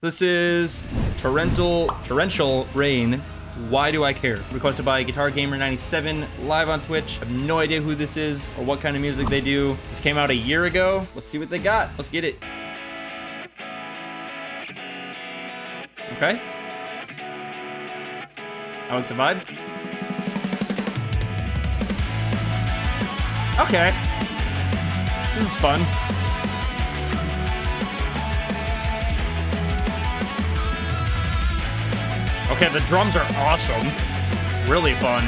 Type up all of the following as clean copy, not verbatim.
This is Torrential Rain. Why do I care? Requested by Guitar Gamer 97 live on Twitch. I have no idea who this is or what kind of music they do. This came out a year ago. Let's see what they got. Let's get it. Okay. I like the vibe. Okay. This is fun. Okay, the drums are awesome. Really fun.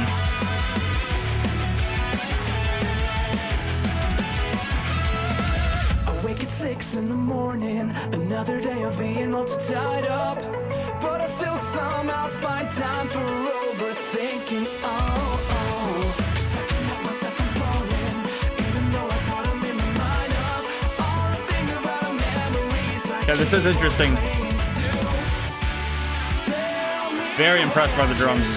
Awake at 6 in the morning, another day of being all too tied up. But I still somehow find time for overthinking. Oh, 'cause I can make myself from falling, even though I thought I'm in my mind up. All I think about are memories. Yeah, this is interesting. Very impressed by the drums.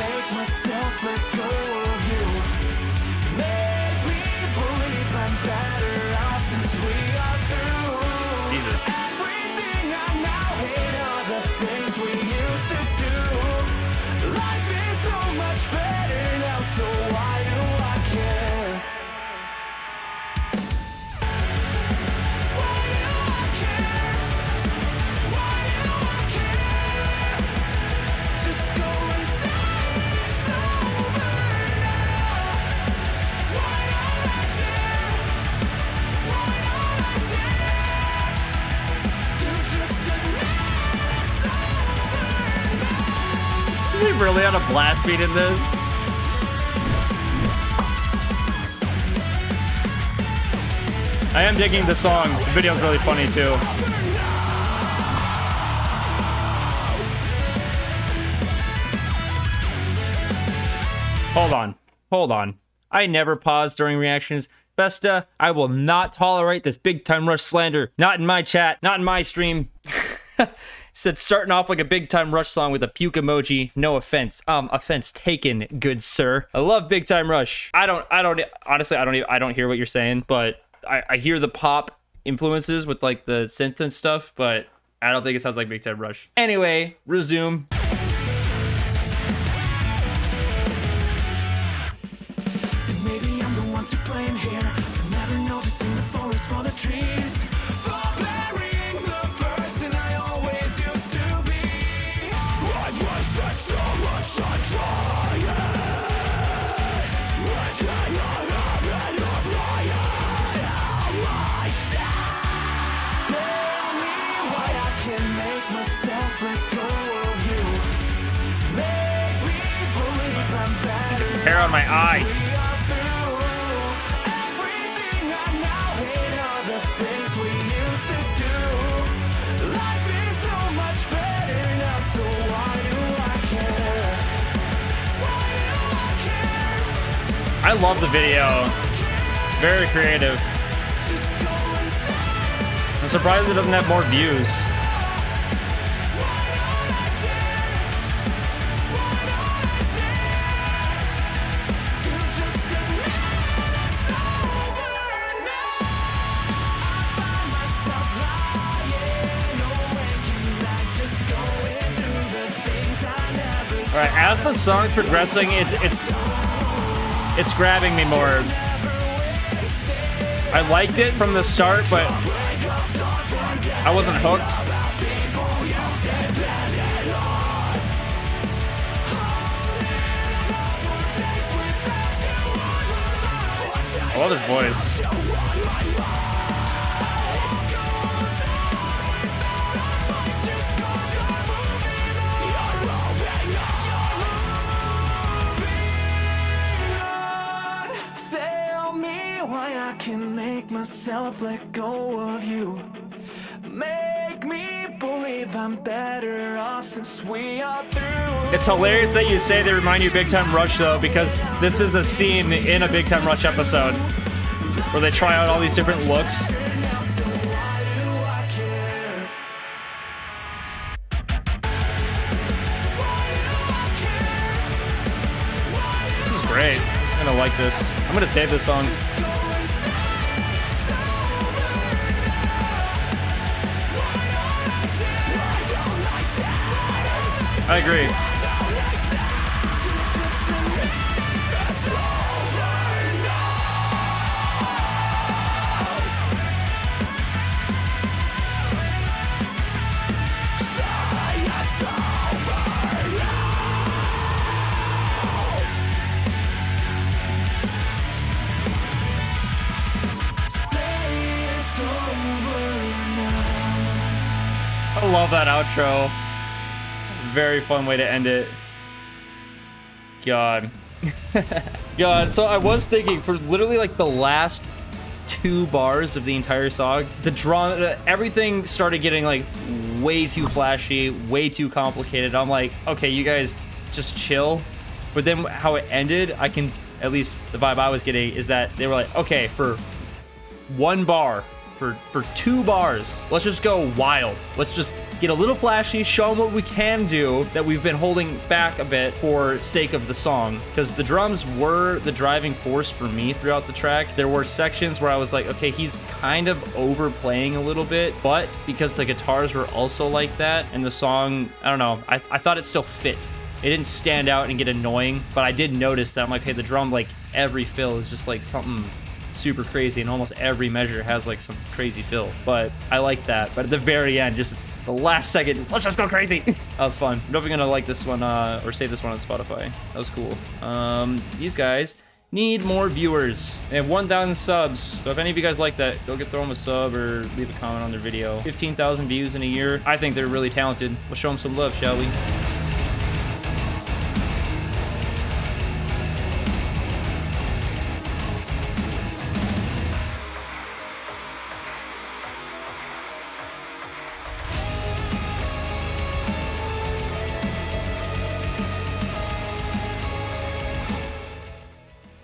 Jesus. We really had a blast beat in this. I am digging the song. The video's really funny too. Hold on. I never pause during reactions. Vesta, I will not tolerate this big time rush slander. Not in my chat, not in my stream. Said starting off like a big time rush song with a puke emoji. No offense. Offense taken, good sir. I love big time rush. I don't hear what you're saying, but I hear the pop influences with like the synth and stuff, but I don't think it sounds like big time rush. Anyway, resume. And maybe I'm the one to blame here for never noticing the forest for the trees. For burying the person I always used to be. I've wasted so much time trying. Tell me why I can't make myself let go of you. Make me believe I'm better. Hair on my eye. Everything I now hate are the things we used to do. Life is so much better now, so why do I care? Why do I care? I love the video. Very creative. Just go inside. I'm surprised it doesn't have more views. All right, as the song's progressing, it's grabbing me more. I liked it from the start, but I wasn't hooked. I love his voice. Tell me why I can make myself let go of you. Make me believe I'm better off since we are through. It's hilarious that you say they remind you of Big Time Rush, though, because this is the scene in a Big Time Rush episode where they try out all these different looks. This is great. I'm gonna like this. I'm gonna save this song. I agree. I love that outro. Very fun way to end it. God. God, so I was thinking for literally like the last 2 bars of the entire song, the drum, everything started getting like way too flashy, way too complicated. I'm like, okay, you guys just chill. But then how it ended, I can, at least the vibe I was getting is that they were like, okay, for 1 bar, for 2 bars, let's just go wild. Let's just get a little flashy, show them what we can do that we've been holding back a bit for sake of the song. Because the drums were the driving force for me throughout the track. There were sections where I was like, okay, he's kind of overplaying a little bit, but because the guitars were also like that and the song, I don't know, I thought it still fit. It didn't stand out and get annoying, but I did notice that I'm like, hey, the drum, like every fill is just like something super crazy, and almost every measure has like some crazy fill. But I like that. But at the very end, just the last second, let's just go crazy. That was fun. I'm definitely gonna like this one or save this one on Spotify. That was cool. These guys need more viewers. They have 1,000 subs. So if any of you guys like that, go throw them a sub or leave a comment on their video. 15,000 views in a year. I think they're really talented. We'll show them some love, shall we?